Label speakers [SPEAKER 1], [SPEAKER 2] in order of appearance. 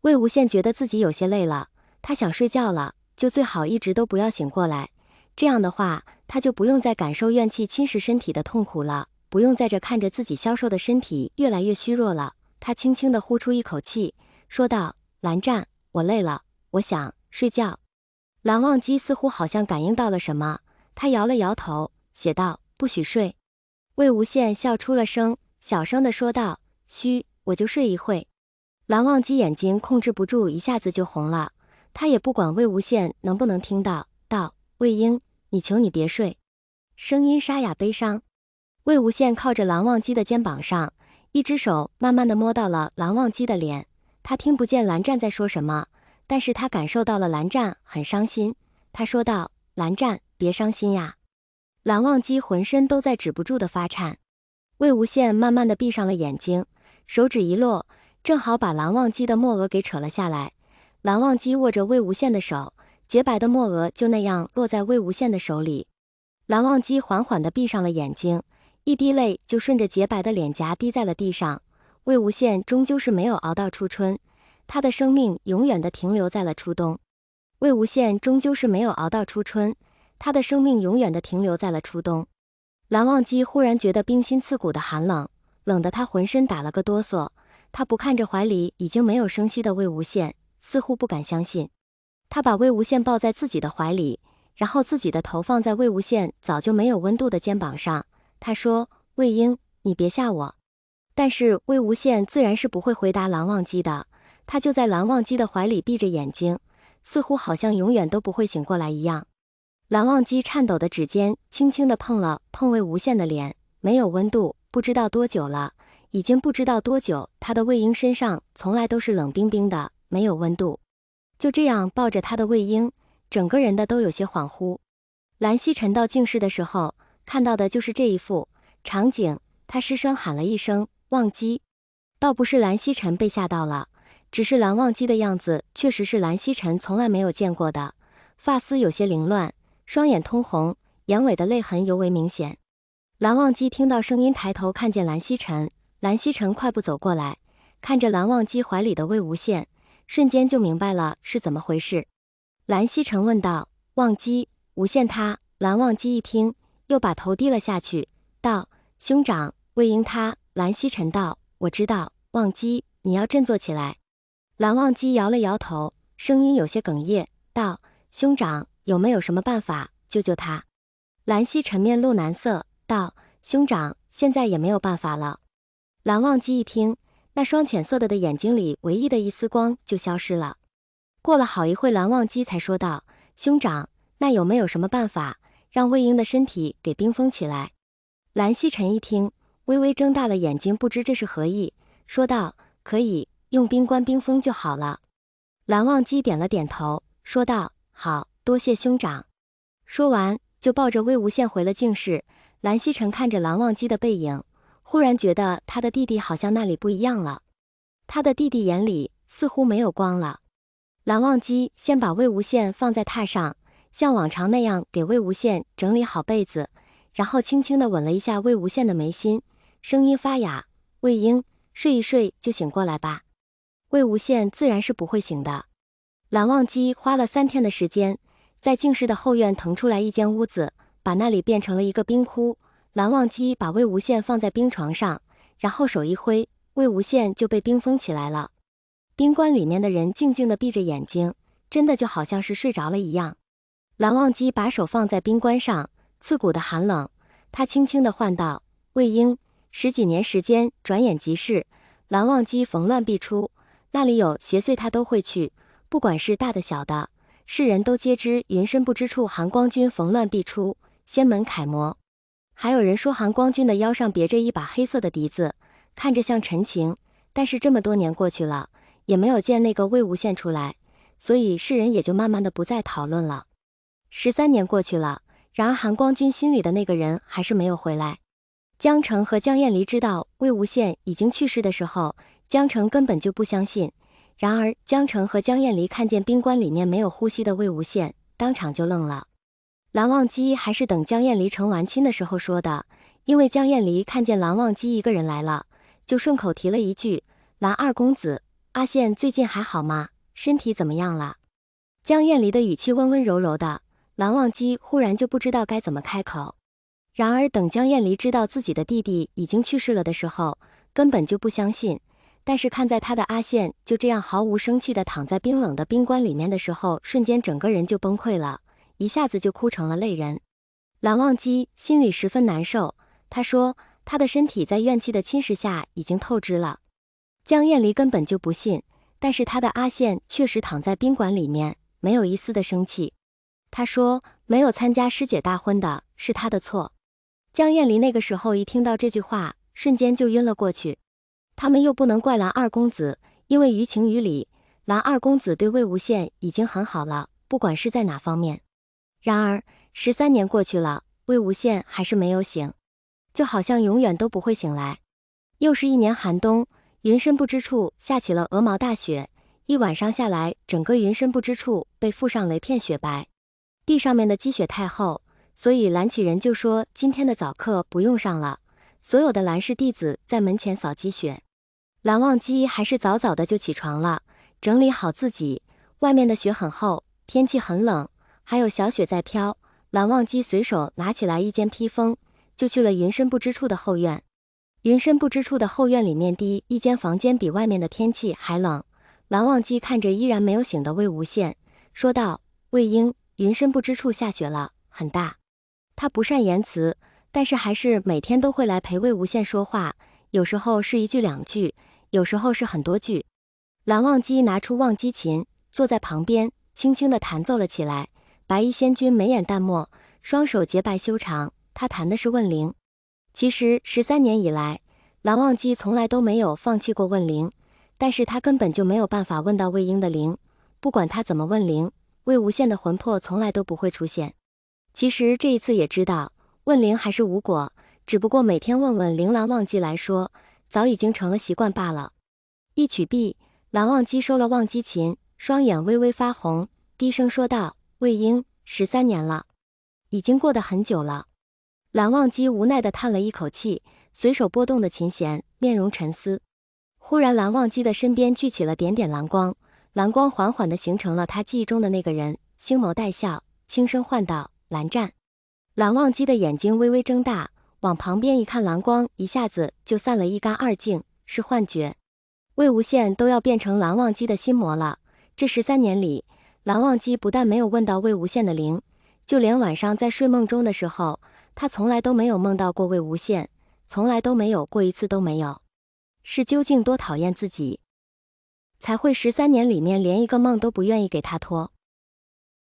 [SPEAKER 1] 魏无羡觉得自己有些累了，他想睡觉了，就最好一直都不要醒过来。这样的话，他就不用再感受怨气侵蚀身体的痛苦了，不用在这看着自己消瘦的身体越来越虚弱了。他轻轻地呼出一口气，说道：“蓝湛，我累了，我想睡觉。”蓝忘机似乎好像感应到了什么，他摇了摇头，写道：“不许睡。”魏无羡笑出了声，小声地说道：“嘘，我就睡一会。”蓝忘机眼睛控制不住，一下子就红了。他也不管魏无羡能不能听到，道：“魏婴，你求你别睡。”声音沙哑悲伤。魏无羡靠着蓝忘机的肩膀上，一只手慢慢地摸到了蓝忘机的脸。他听不见蓝湛在说什么，但是他感受到了蓝湛很伤心。他说道：“蓝湛，别伤心呀。”蓝忘机浑身都在止不住的发颤。魏无羡慢慢地闭上了眼睛，手指一落，正好把蓝忘机的墨额给扯了下来。蓝忘机握着魏无羡的手，洁白的墨额就那样落在魏无羡的手里。蓝忘机缓缓地闭上了眼睛，一滴泪就顺着洁白的脸颊滴在了地上。魏无羡终究是没有熬到初春，他的生命永远地停留在了初冬。魏无羡终究是没有熬到初春，他的生命永远地停留在了初冬。蓝忘机忽然觉得冰心刺骨的寒冷，冷得他浑身打了个哆嗦。他不看着怀里已经没有声息的魏无羡，似乎不敢相信。他把魏无羡抱在自己的怀里，然后自己的头放在魏无羡早就没有温度的肩膀上。他说：“魏婴，你别吓我。”但是魏无羡自然是不会回答蓝忘机的，他就在蓝忘机的怀里闭着眼睛，似乎好像永远都不会醒过来一样。蓝忘机颤抖的指尖轻轻地碰了碰魏无羡的脸，没有温度，不知道多久了，已经不知道多久，他的魏婴身上从来都是冷冰冰的，没有温度。就这样抱着他的魏婴，整个人的都有些恍惚。蓝曦臣到净室的时候，看到的就是这一副场景，他失声喊了一声：“忘机！”倒不是蓝曦臣被吓到了，只是蓝忘机的样子确实是蓝曦臣从来没有见过的，发丝有些凌乱，双眼通红，眼尾的泪痕尤为明显。蓝忘机听到声音，抬头看见蓝曦臣，蓝曦臣快步走过来，看着蓝忘机怀里的魏无羡，瞬间就明白了是怎么回事。蓝曦臣问道：“忘机，无羡他？”蓝忘机一听，又把头低了下去，道：“兄长，魏婴他。”蓝曦臣道：“我知道，忘机，你要振作起来。”蓝忘机摇了摇头，声音有些哽咽，道：“兄长，有没有什么办法救救他？”蓝曦臣面露难色，道：“兄长，现在也没有办法了。”蓝忘机一听，那双浅色的眼睛里唯一的一丝光就消失了。过了好一会，蓝忘机才说道：“兄长，那有没有什么办法让魏婴的身体给冰封起来？”蓝曦臣一听，微微睁大了眼睛，不知这是何意，说道：“可以，用冰棺冰封就好了。”蓝忘机点了点头，说道：“好，多谢兄长。”说完就抱着魏无羡回了净室。蓝曦臣看着蓝忘机的背影，忽然觉得他的弟弟好像那里不一样了，他的弟弟眼里似乎没有光了。蓝忘机先把魏无羡放在榻上，像往常那样给魏无羡整理好被子，然后轻轻地吻了一下魏无羡的眉心，声音发哑：“魏婴，睡一睡就醒过来吧。”魏无羡自然是不会醒的。蓝忘机花了3天的时间，在净室的后院腾出来一间屋子，把那里变成了一个冰窟。蓝忘机把魏无羡放在冰床上，然后手一挥，魏无羡就被冰封起来了。冰棺里面的人静静地闭着眼睛，真的就好像是睡着了一样。蓝忘机把手放在冰棺上，刺骨的寒冷，他轻轻地唤道：“魏婴。”10几年时间转眼即逝，蓝忘机逢乱必出，那里有邪祟他都会去，不管是大的小的，世人都皆知云深不知处寒光君逢乱必出，仙门楷模。还有人说寒光君的腰上别着一把黑色的笛子，看着像陈情，但是这么多年过去了，也没有见那个魏无羡出来，所以世人也就慢慢的不再讨论了。13年过去了，然而寒光君心里的那个人还是没有回来。江澄和江厌离知道魏无羡已经去世的时候，江澄根本就不相信。然而江澄和江厌离看见冰棺里面没有呼吸的魏无羡，当场就愣了。蓝忘机还是等江厌离成完亲的时候说的，因为江厌离看见蓝忘机一个人来了，就顺口提了一句：“蓝二公子，阿宪最近还好吗？身体怎么样了？江厌离的语气温温柔柔的，蓝忘机忽然就不知道该怎么开口。然而等江厌离知道自己的弟弟已经去世了的时候，根本就不相信。但是看在他的阿宪就这样毫无生气地躺在冰冷的冰棺里面的时候，瞬间整个人就崩溃了，一下子就哭成了泪人。蓝忘机心里十分难受，他说他的身体在怨气的侵蚀下已经透支了。江厌离根本就不信，但是他的阿宪确实躺在宾馆里面，没有一丝的生气。他说没有参加师姐大婚的是他的错。江厌离那个时候一听到这句话，瞬间就晕了过去。他们又不能怪蓝二公子，因为于情于理，蓝二公子对魏无羡已经很好了，不管是在哪方面。然而13年过去了，魏无羡还是没有醒，就好像永远都不会醒来。又是一年寒冬，云深不知处下起了鹅毛大雪，一晚上下来，整个云深不知处被覆上雷片雪白，地上面的积雪太厚，所以蓝启仁就说今天的早课不用上了，所有的蓝氏弟子在门前扫积雪。蓝忘机还是早早的就起床了，整理好自己。外面的雪很厚，天气很冷，还有小雪在飘。蓝忘机随手拿起来一件披风，就去了云深不知处的后院。云深不知处的后院里面第一间房间比外面的天气还冷。蓝忘机看着依然没有醒的魏无羡，说道：魏婴，云深不知处下雪了，很大。他不善言辞，但是还是每天都会来陪魏无羡说话，有时候是一句两句，有时候是很多句。蓝忘机拿出忘机琴，坐在旁边，轻轻地弹奏了起来。白衣仙君眉眼淡漠，双手洁白修长，他弹的是问灵。其实13年以来，蓝忘机从来都没有放弃过问灵，但是他根本就没有办法问到魏婴的灵，不管他怎么问灵，魏无羡的魂魄从来都不会出现。其实这一次也知道问灵还是无果，只不过每天问问灵，蓝忘机来说早已经成了习惯罢了。一曲毕，蓝忘机收了忘机琴，双眼微微发红，低声说道：魏婴，13年了，已经过得很久了。蓝忘机无奈地叹了一口气，随手拨动的琴弦，面容沉思。忽然蓝忘机的身边聚起了点点蓝光，蓝光缓缓地形成了他记忆中的那个人，星眸带笑，轻声唤道：蓝湛。蓝忘机的眼睛微微睁大，往旁边一看，蓝光一下子就散了一干二净，是幻觉。魏无羡都要变成蓝忘机的心魔了。这13年里，蓝忘机不但没有问到魏无羡的灵，就连晚上在睡梦中的时候，他从来都没有梦到过魏无羡，从来都没有过一次都没有。是究竟多讨厌自己，才会13年里面连一个梦都不愿意给他托？